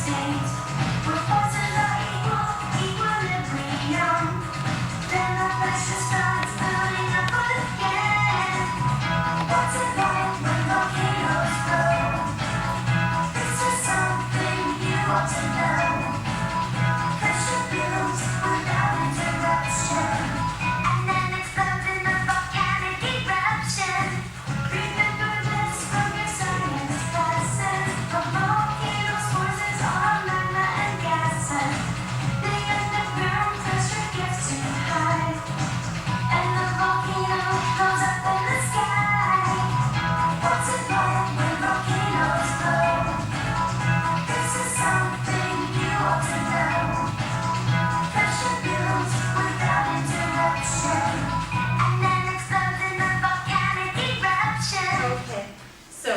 state, where forces are equal, equilibrium. Then the pressure starts building up again. What's involved when volcanoes grow? This is something you ought to know. Pressure builds without interruption, and then explodes in a volcanic eruption. Remember this from your science classes. A volcano's forces are magma and gases. The underground pressure gets too high, and the volcano goes up in the sky. What's involved when volcanoes grow? This is something you ought to know. Pressure builds without interruption, and then explodes in a volcanic eruption. Okay, so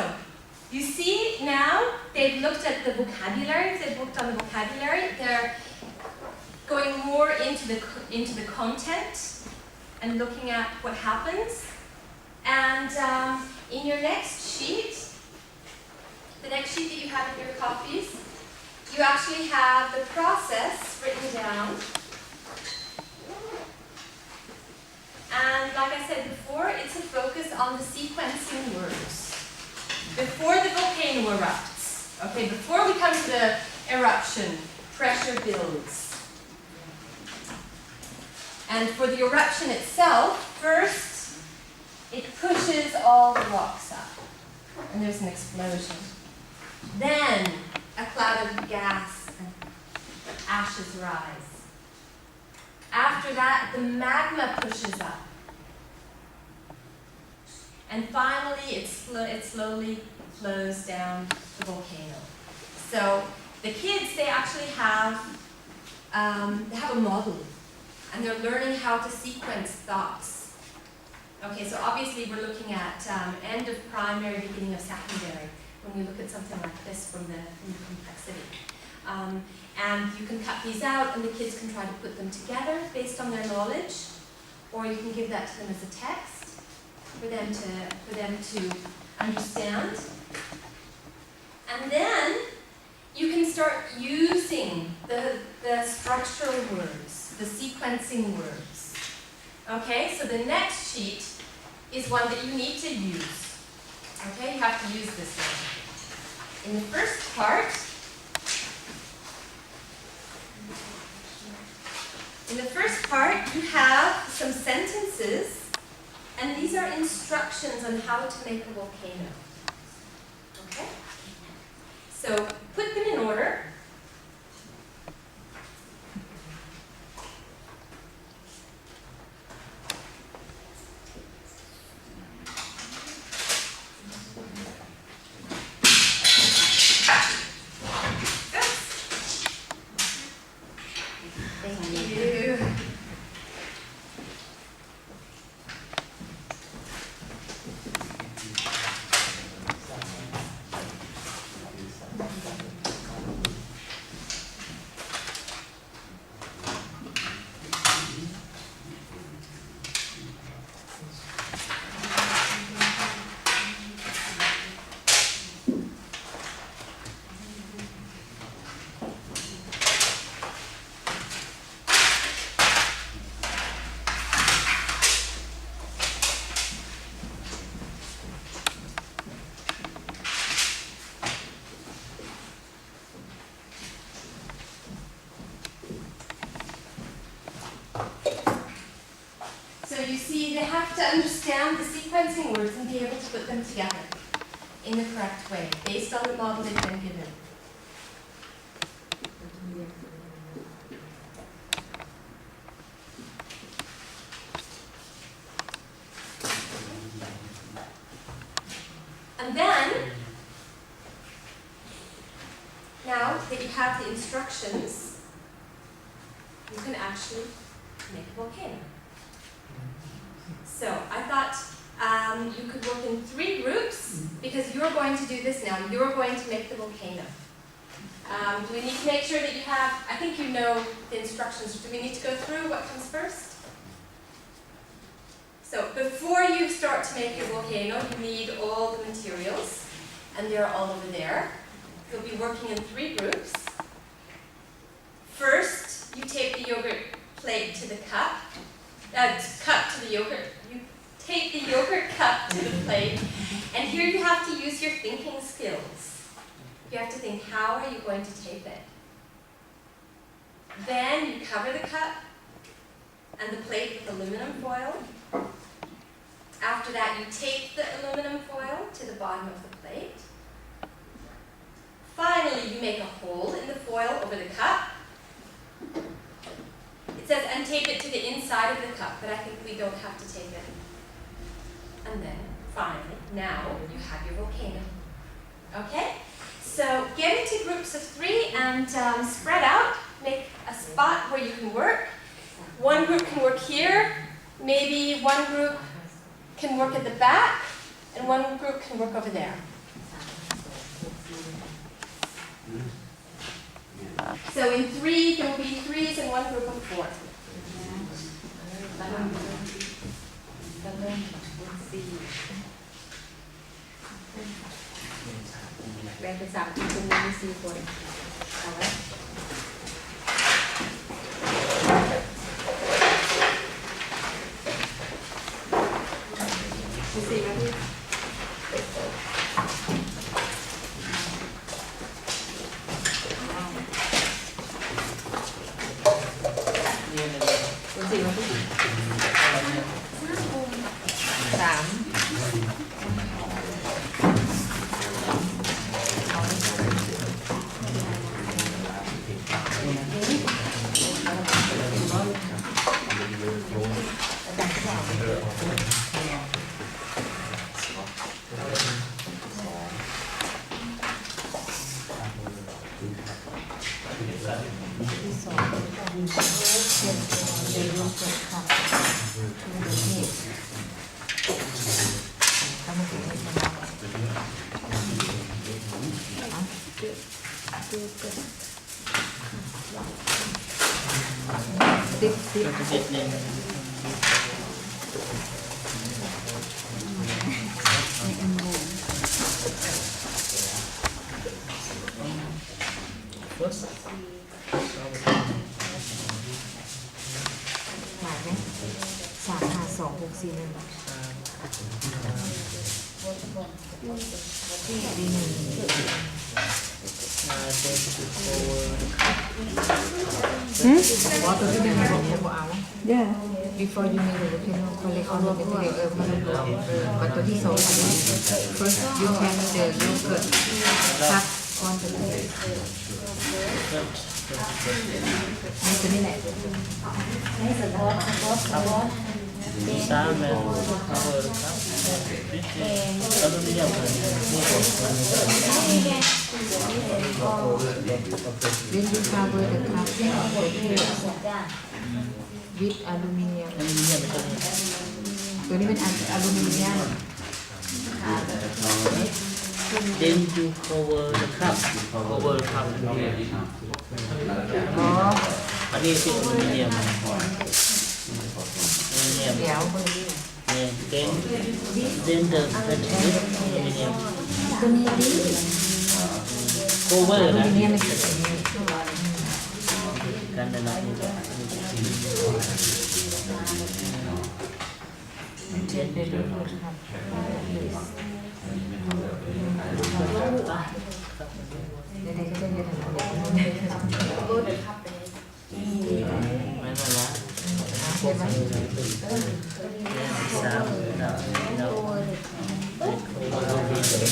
you see now they've looked at the vocabulary, they've worked on the vocabulary, they're going more into the content and looking at what happens. And in your next sheet, the next sheet that you have in your copies, you actually have the process written down. And like I said before, it's a focus on the sequencing words. Before the volcano erupts, okay, before we come to the eruption, pressure builds. And for the eruption itself, first, it pushes all the rocks up, and there's an explosion. Then, a cloud of gas and ashes rise. After that, the magma pushes up. And finally, it slowly flows down the volcano. So the kids, they actually have a model, and they're learning how to sequence thoughts. Okay, so obviously we're looking at end of primary, beginning of secondary, when we look at something like this from the complexity. And you can cut these out, and the kids can try to put them together based on their knowledge, or you can give that to them as a text for them to understand. And then you can start using the structural words, the sequencing words. Okay, so the next sheet is one that you need to use. Okay, you have to use this one. In the first part, you have some sentences, and these are instructions on how to make a volcano. Okay? So put them in order. Thank you. So you see, they have to understand the sequencing words and be able to put them together in the correct way, based on the model they've been given. And then, now that you have the instructions, you can actually make a volcano. So I thought you could work in 3 groups, because you're going to do this now. You're going to make the volcano. Do we need to make sure that you have, I think you know the instructions. Do we need to go through what comes first? So before you start to make your volcano, you need all the materials, and they're all over there. You'll be working in 3 groups. yogurt plate to the cup, cup to the yogurt. You tape the yogurt cup to the plate, and here you have to use your thinking skills. You have to think, how are you going to tape it? Then you cover the cup and the plate with aluminum foil. After that, you tape the aluminum foil to the bottom of the plate. Finally, you make a hole in the foil over the cup. It says, and tape it to the inside of the cup, but I think we don't have to tape it. And then, finally, now you have your volcano. Okay? So get into groups of 3 and spread out. Make a spot where you can work. One group can work here. Maybe one group can work at the back, and one group can work over there. So in 3, there will be 3s and one group of 4. แบ่งเป็น3 ทีมตรงนี้มี4 คนเอาไว้4 นาที 4 นาที Yeah. Before you make the volcano, collect all the material but the first you can the yogurt cup on the plate. ตัวนี้แหละให้สะท้อน Salmon, cover the cup. Aluminium. Then you cover the cup with aluminium. ตัวนี้เป็นอลูมิเนียม Then you cover the cup. Cover the cup. อ๋อ อันนี้เป็นอลูมิเนียม เดี๋ยว Yeah. Then the aluminium. ตัวนี้ดิ Cover อลู นะ มิเนียมมันเป็นอย่างนี้ กันนะ มันเช็ดเป็นรูปครับเดี๋ยวๆก็จะเรียนทำอะไร ไม่มาละ เห็นไหม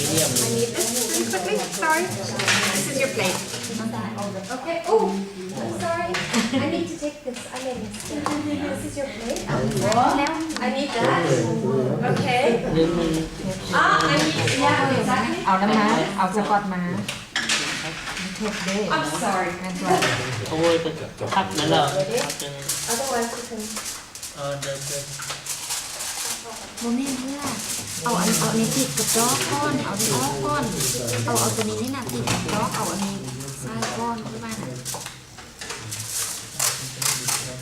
Medium. Quickly, sorry. This is your plate. Okay. Oh, I'm sorry. I need to take this. I made a mistake. This is your plate. I need that. Okay. I need. Yeah, exactly. เอาน้ำมาเอาสกอตมาเทปเด้ I'm sorry. นั่นตัว Cover the cup นั่นแหละ Otherwise, you can. the โมเมนต์เพื่อเอานี้ติดกับจอก้อนเอาที่อ้อก้อนเอาตัวนี้นี่นะติดกับจอเอาอันนี้ใส่ก้อนขึ้นมา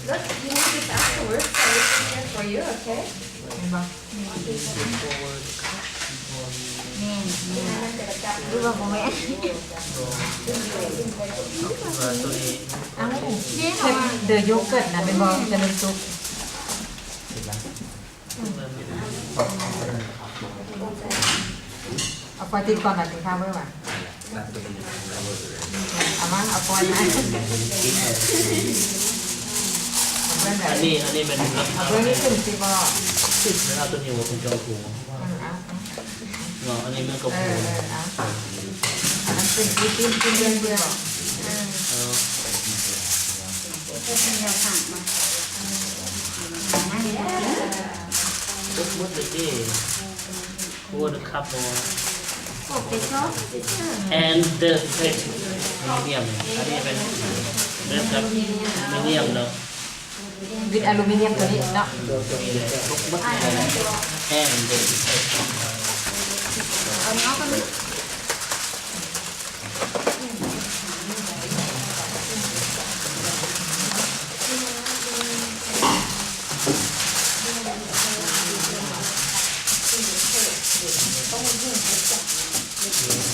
Look, you need this afterwards. So it's here for you. Okay. เห็นปะแม่หรือว่าโมเมนต์ ตัวนี้ เอาเดือโยเกิร์ตนะเป็นบอลจะเป็นซุปเอาปล่อยติดก่อนหน่อยถึงข้าวเมื่อวานเอามาเอาปล่อยนะ อันนี้เป็นรับ เอาเพื่อนนี่ขึ้นสิบอ แล้วเอาตัวนี้ว่าเป็นเจ้าผูเนาะอันนี้มันก็ เอ ผู อเอาอันนั้นเป็นกินเดือนเดียว ปุ๊บมุดเลยที่วัวคับตัว โอ้เป็นชอบ and the red medium อันนี้เป็นเริ่มจากมีเดียมเนาะ วิดอลูมิเนียมตัวนี้เนาะ มีเลยปุ๊บมุดเลย and the red เอาเนาะก็มี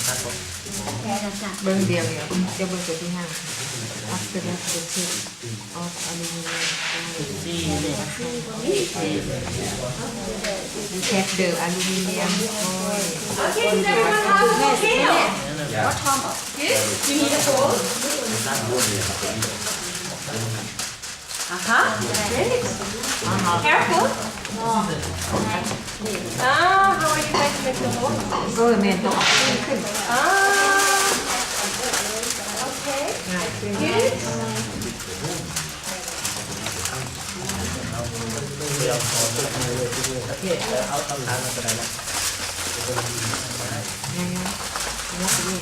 ครับผม เบิ้งเดียวเดี๋ยวเบิ้งตัวที่ห้า after that the tip of aluminum ซี่เนี่ย you check the aluminum foil Okay, does everyone have a volcano? What Tom? Good. You need a bowl? Great. Careful. How are you going to make the hole? ก็เมนต้องขึ้น Okay. ง่ายขึ้น Good. เดี๋ยวขอตัวโอเคเอาทางมาก็ได้นะ ง่ายๆยกนี่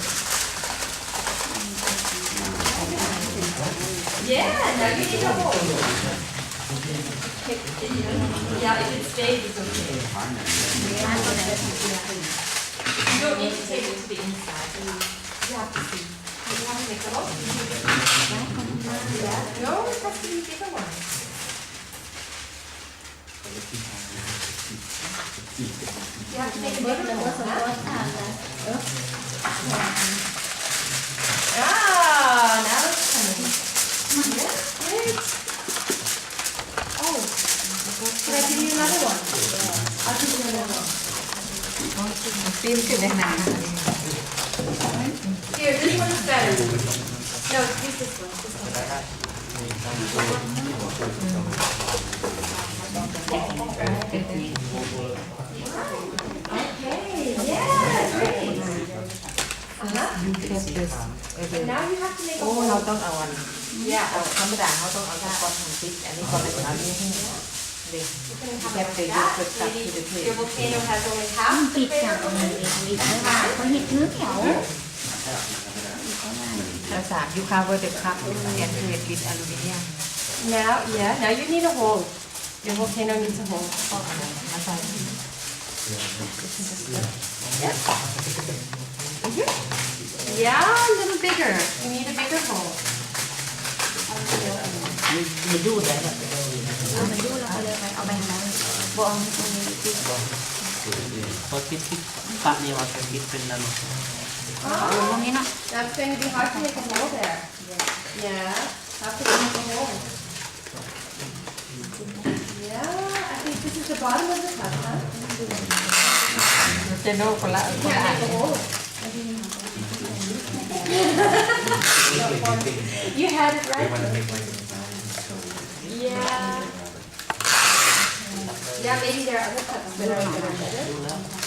Yeah, now you need a hole. Yeah, if it stays, it's okay. You don't need to take it to the inside. You have to see. You want to make a hole? Yeah. No, it has to be a bigger one. You have to make a bigger hole. Ah, now it's coming. Yeah, great. Oh, can I give you another one? I'll give you another one. ฟิล์มขึ้นได้นาน Here, this one is better. No, use this one. This one. Okay, yeah, great. Uh-huh. you check this Now you have to make a โอ้ hole. เราต้องเอาอันเอาธรรมดาเขาต้องเอาก้อนทำติ๊กอันนี้ก่อนเลยเอานี้ให้เด็ก You can have Kept it the like that. yogurt stuck to the Maybe tape. your volcano has only half ปิ the ดจาก flavor. มันปิดนะคะเขาเห็ดเนื้อเหนียว แล้วสามยูคาเวอร์เด็กครับแอนเทรดวิดอลูมิเนียม Now, yeah, now you need a hole. Your volcano needs a hole. ก็เอามาใส่ Yeah, a little bigger. You need a bigger hole. มันดูได้แบบ เอามันดูแล้วก็เลยไปเอาไปแล้วบองตรงนี้คือ พอคิดที่ปะนี่ว่าจะคิดเป็นนั่น เอาตรงนี้เนาะ That's going to be hard to make a hole there. Yeah, have to make a hole. Yeah, I think this is the bottom of the cup, huh? เจโน่คนละ You คนละ can't อัน make a hole. You had it right. Yeah. Yeah, maybe there are other cups that are better.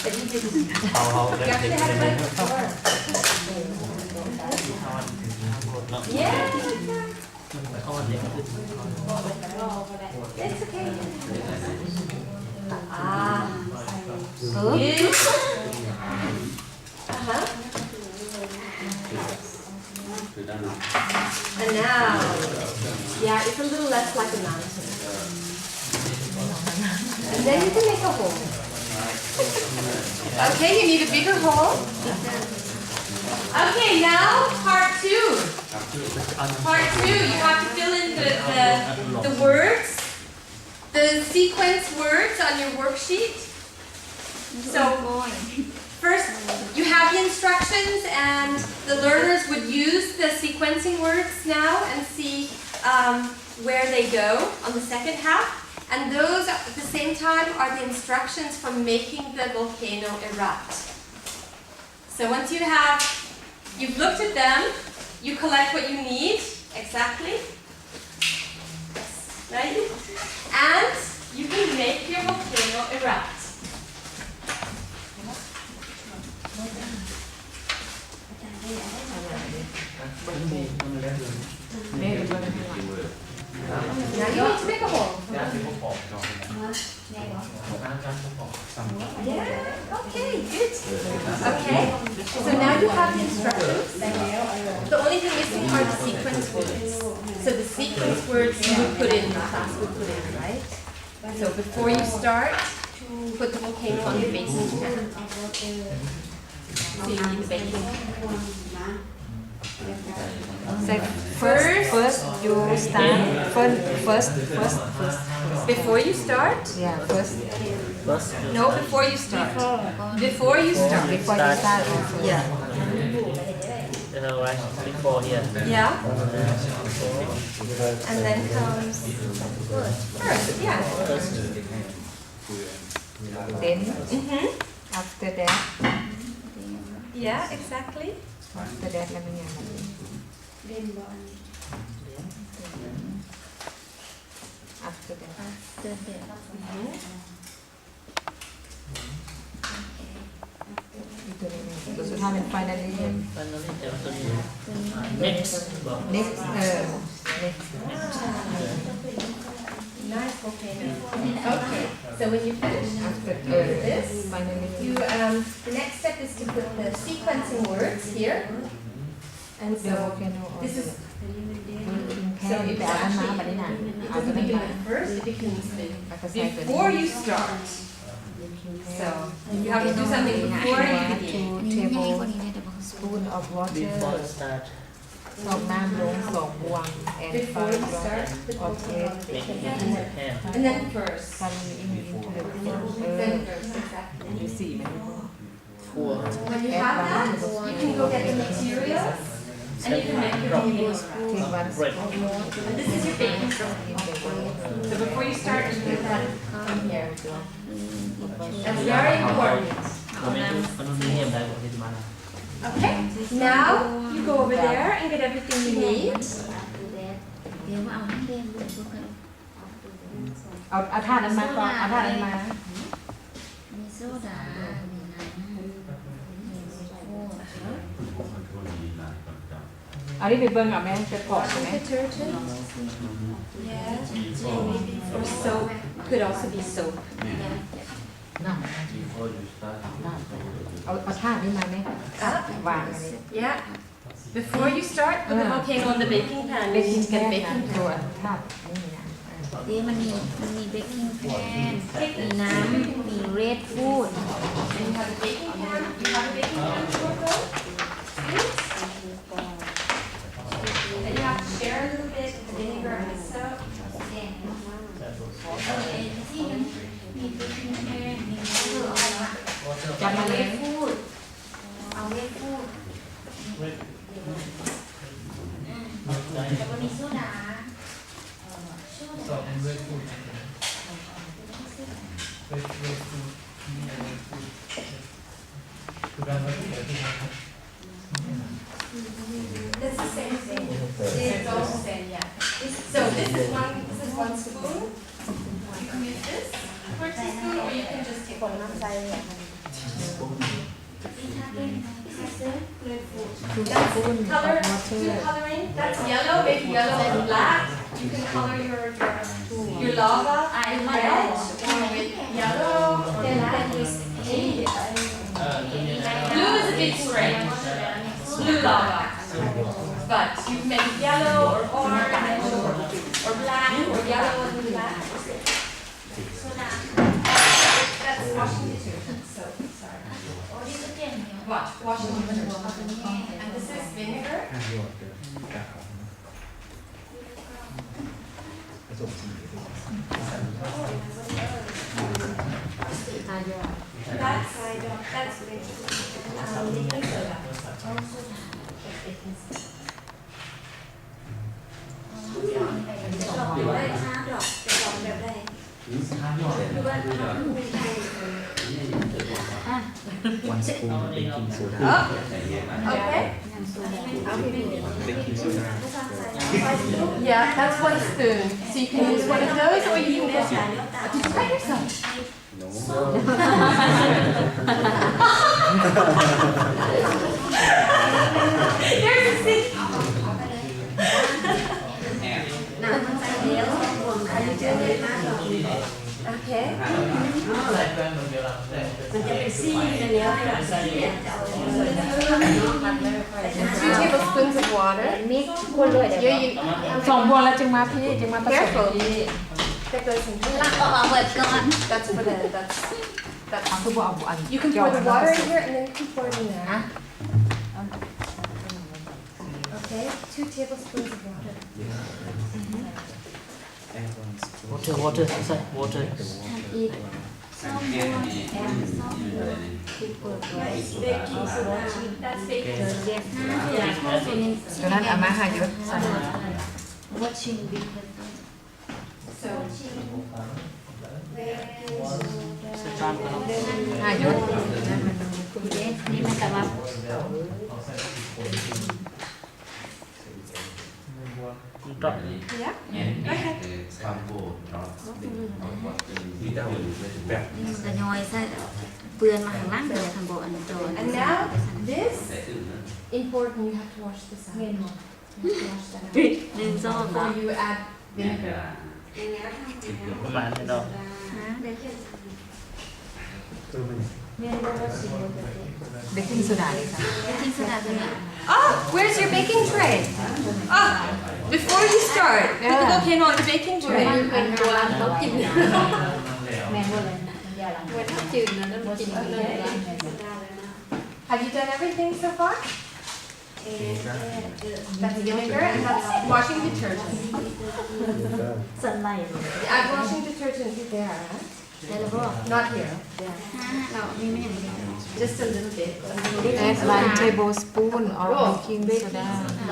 But you didn't. เขา You actually had it right before. เนาะ Yeah. เขาเด็ก It's okay. Ah. Good. Uh-huh. And now, yeah, it's a little less like a mountain. And then you can make a hole. Okay, you need a bigger hole. Okay, now part two. Part two, you have to fill in the words, the sequence words on your worksheet. So first, you have the instructions and the learners would use the sequence sequencing words now and see where they go on the second half. And those at the same time are the instructions for making the volcano erupt. So once you've looked at them, you collect what you need exactly. Right? And you can make your volcano erupt. Now you need to make a hole. Yeah, okay, good. Okay, so now you have the instructions. The only thing missing are the sequence words. So the sequence words you would put in, the class would put in, right? So before you start, put the volcano on the baking pan. So you need the baking pan. So first you start first. Before you start? Yeah, first. No, before you start. Before you start. Before you start. Yeah. Right before here. Yeah. And then comes first. Yeah. Then Mhm. after that, Yeah, exactly. after that แล้วเป็นยังไง after that Mhm. ตัวนี้ตัวสุดท้ายเป็น finally Finally เดี๋ยวตัวนี้ next บอก next next Nice volcano. Okay. So when you finish after this, finally you the next step is to put the sequencing words here. And the so volcano or this isแพ้ไปเอาน้ำมาได้นาน it เอาตัว doesn't นี้ begin มา at first, it begins แล้วก็ใส่ตัวนี้ before you start. So you have to do something before you begin. 2 tablespoon of water before start สองน้ำลง2 บวง and Before 5 you start, put of the egg making Yeah. pan And then first. coming into the Then first, exactly. ดูสีมัน four When you have that, you can go get the materials and you can make your volcano erupt. ถึงวัน bread And this is your baking soda. So before you start, you put that in here. That's very important. มันไม่เงียบได้บอกที่มานะ Okay, now you go over there and get everything you need. เอาถาดนั้นมาก่อนเอาถาดนั้นมา มีโซดา มีน้ำมีโค้ก เอาที่ไปเบิ้งเอาแม่จะกรอกใช่ไหม Detergent. Yeah, maybe or soap. Could also be soap. เอาถาดนี้มาไหม วางอันนี้ Yeah. Before you start, put the volcano on the baking pan. เบกกิ้ง You แพ get น baking ตัว pan. ถาดนี่นะ นี่มันมีเบกกิ้งแพน มีน้ำ มีเรดฟูด And you have a baking pan. You have a baking pan to work on. And you have to share a little bit of the vinegar and the soap. ที่มันมีเบกกิ้งแพน มีเรดฟูด จำมาเลย ฟูด เอาเรดฟูดแล้วก็มีโซดาโซดา That's the same thing. It's all the same, yeah. So this is one spoon. You can use this for a teaspoon, or you can just take one. คือด้านฟูน Color, วอเตอ do ร์ coloring. That's yellow, maybe yellow and black. You can color your lava with red or with yellow or black. Blue is a bit strange. Blue lava. But you can make it yellow or orange or black or yellow and black. That's washing detergent, so sorry. Washing detergent. And this is vinegar. That's baking soda. Baking soda. one spoon baking soda Okay. baking soda Yeah, that's one spoon. So you can use one of those, or you can just. Did you cut yourself? There's a stick. Okay. 2 tablespoons of water. มิกคนเลยเดี๋ยว สองบวงแล้วจึงมาพี่จึงมาผสม Careful. พี่ That goes in here. ลักออกมาเปิดก่อน That's for the. That's. เอาคือบอกเอาบุอัน You can pour the water in here and then you can pour it in there. Okay. 2 tablespoons of water. and one spoon water inside water ทำอีกส้มบวงแอมส้มบวงคือเปิดไว้ That's baking. เรียก5ส่วนหนึ่ง ดังนั้นเอามาหายุดใส่ watching big So. หายุด นี่มันจะมา drop Yeah. ความโบดเนาะมีแต่แบบ นี่มันจะย้อยใส่เปื้อนมาข้างล่างเลยทำโบอันโจน And now this important. You have to wash this out. You have to wash that out หนึ่งส้ม before you add vinegar. ประมาณนี้เนาะ เบกกิ้งโซดาเลยค่ะ ทิ้งโซดาตัวนี้ Oh, where's your baking tray? Oh, before you start, put the volcano on the baking มัน tray. เป็นตัวเขากิน Have you done everything so far? That's vinegar and that's washing detergent. สันไล Add washing detergent there, ได้แล้วก็ not here. เรานี่ไม่อย่างนี้ Just a little bit. add 1 tablespoon of baking soda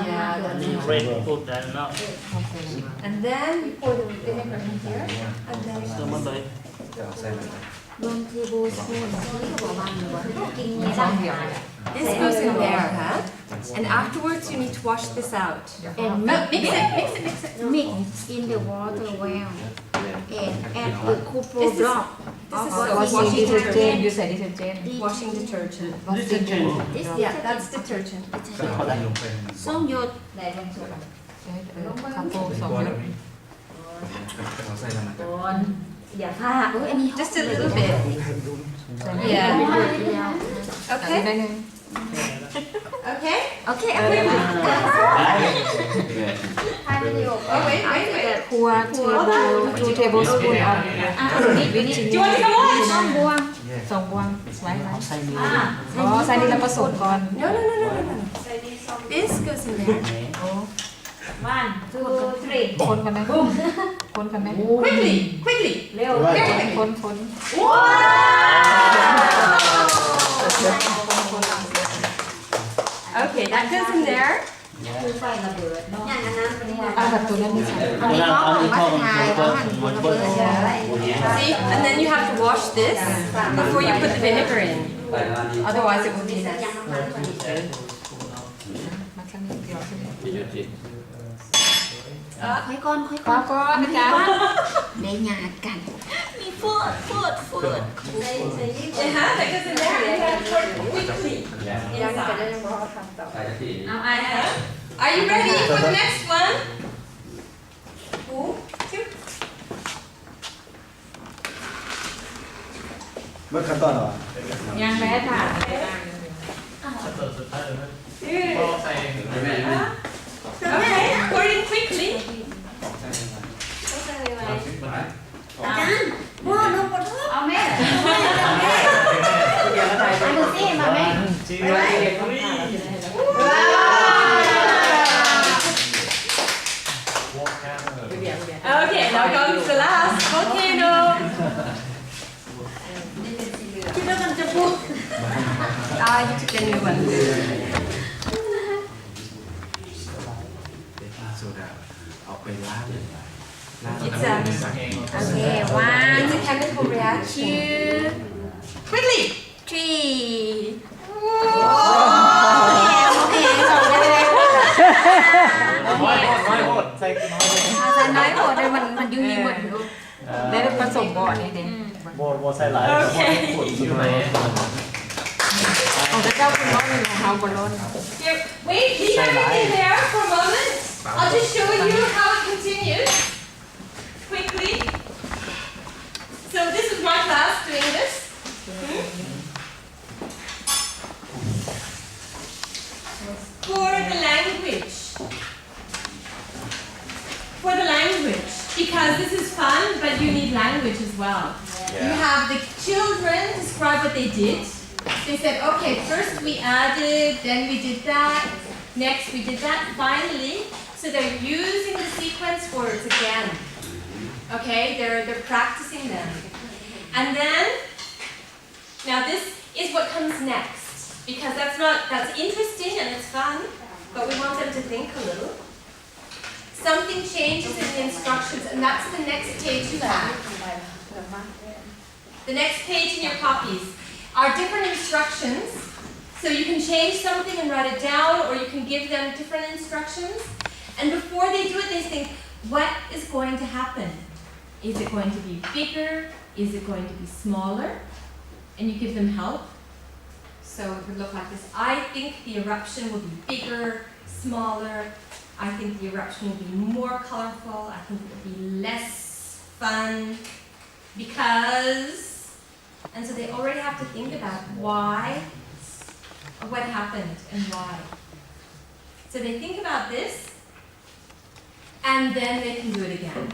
Yeah, that's red food แล้วเนาะ And then you pour the vinegar in here. And เติม then มาเลย เอาใส่ลงไป รวมเทเบิลสปูนที่เขาบอกว่าหนูว่ากิน มี ไม่ ซอ ได้ งเดียวเลย this goes in there, huh? And afterwards you need to wash this out. and Mix it, mix it, mix it. mix in the water well and add the couple This is- drop This is of so washing washing detergent detergent. you say detergent Washing detergent. this Yeah, that's detergent. ก็เอาลงไป ส้มหยด คัพโปสอง ตัว ยุ แล้ว ด เอาใส่ลงมา อย่าพลาดโอ้ยอันนี้ Just a little bit. ใส่ไหม Yeah. ใส่ Okay. ได้หนึ่ง Okay. โอเคเอาไปดู Oh wait, wait, wait. ครัว 2 tablespoon of อ่ะนี่นี่ Do you want to come on? ส้มบวง สองบวงไว้ไว้ ใส่นี่ อ๋อใส่นี่แล้วผสมก่อน No, no, no, no, no, no. This goes in there. 1 2 3 คนกันไหมคนกันไหม Quickly, quickly. เร็ว คน Okay, that goes in there. คือไฟระเบิดเนาะอย่างนั้นเป็นยังไง เอาแบบตัวนั้นไม่ใส่ อันนี้ก็มาถ่ายแล้วหันคนระเบิดใช่ไหม See? And then you have to wash this before you put the vinegar in. Otherwise it will be ยั messy. งน้ำมันพอดี มาครั้งนี้เดียวใช่ไหม ค่อยก้อนค่อย ป้า ก้อน ก็นะจ๊ะ เลี้ยงงานกัน มีฟูด Yeah, that goes in there. You have to pour it quickly. Inside. เอาไอ้ Are you ready for the next one? 2. เมื่อขั้นตอนเหรอ ยังแม้ถ่าน Okay, pour it in quickly. อาจารย์พ่อน้องปวดท้องเอาแม่อันดูสิมาแม่ Okay, now comes the last volcano. คิดว่ามันจะพูด You took the new one. เบกกิ้งโซดาเอาไปล้างเลย It's a, Okay, one, it's a chemical reaction. two, Quickly! three. ใส่น้อย อาจารย์น้อยโหดเลยมันยูนีหมดอยู่ ได้ผสมบ่อนี่ดิ โบใส่หลายโบขวดอยู่ไหน ของเจ้าคุณร้อนของเขาบนร้อน Here, wait, leave everything there for a moment. I'll just show you how it continues. Quickly. So this is my class doing this. For the language. For the language. Because this is fun, but you need language as well. You have the children describe what they did. They said, okay, first we added, then we did that, next we did that, finally. So they're using the sequence words again. Okay, they're practicing them. And then, now this is what comes next. Because that's interesting and it's fun, but we want them to think a little. Something changes in the instructions, and that's the next page you have. The next page in your copies are different instructions. So you can change something and write it down, or you can give them different instructions. And before they do it, they think, what is going to happen? Is it going to be bigger? Is it going to be smaller? And you give them help. So it would look like this. I think the eruption will be bigger, smaller. I think the eruption will be more colorful. I think it will be less fun because, and so they already have to think about why, or what happened and why. So they think about this, and then they can do it again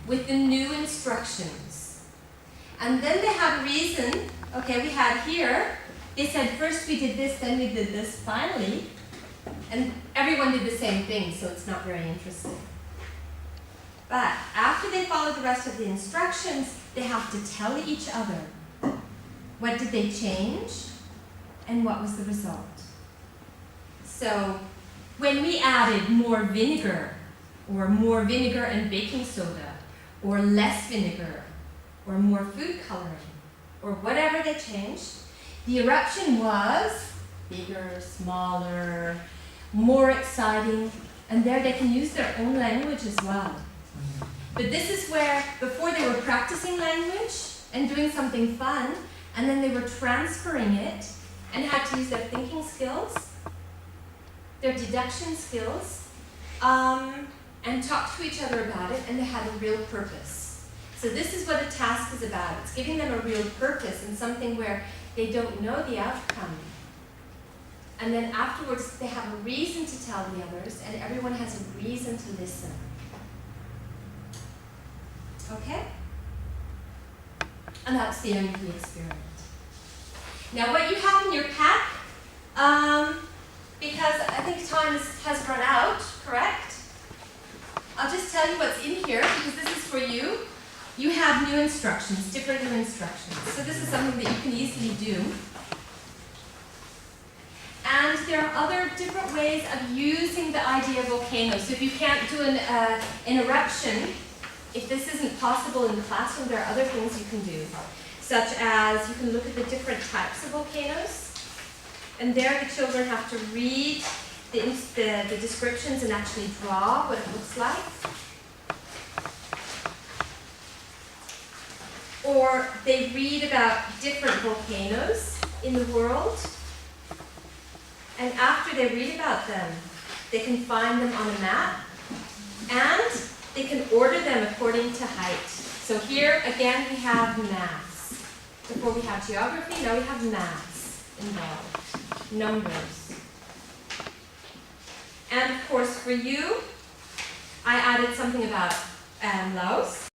with the new instructions. And then they have reason. Okay, we had here, they said first we did this, then we did this, finally. And everyone did the same thing, so it's not very interesting. But after they follow the rest of the instructions, they have to tell each other what did they change and what was the result. So when we added more vinegar and baking soda, or less vinegar, or more food coloring, or whatever they changed, the eruption was bigger, smaller, more exciting, and there they can use their own language as well. But this is where, before they were practicing language and doing something fun, and then they were transferring it and had to use their thinking skills, their deduction skills, and talk to each other about it, and they had a real purpose. So this is what a task is about. It's giving them a real purpose and something where they don't know the outcome. And then afterwards, they have a reason to tell the others, and everyone has a reason to listen. Okay? And that's the end of the experiment. Now, what you have in your pack, because I think time has run out, correct? I'll just tell you what's in here, because this is for you. You have new instructions, different new instructions. So this is something that you can easily do. And there are other different ways of using the idea of volcanoes. So if you can't do an eruption, if this isn't possible in the classroom, there are other things you can do. Such as you can look at the different types of volcanoes. And there the children have to read the descriptions and actually draw what it looks like. Or they read about different volcanoes in the world. And after they read about them, they can find them on a map, and they can order them according to height. So here, again, we have maths. Before we have geography, now we have maths involved, numbers. And of course, for you, I added something about Laos.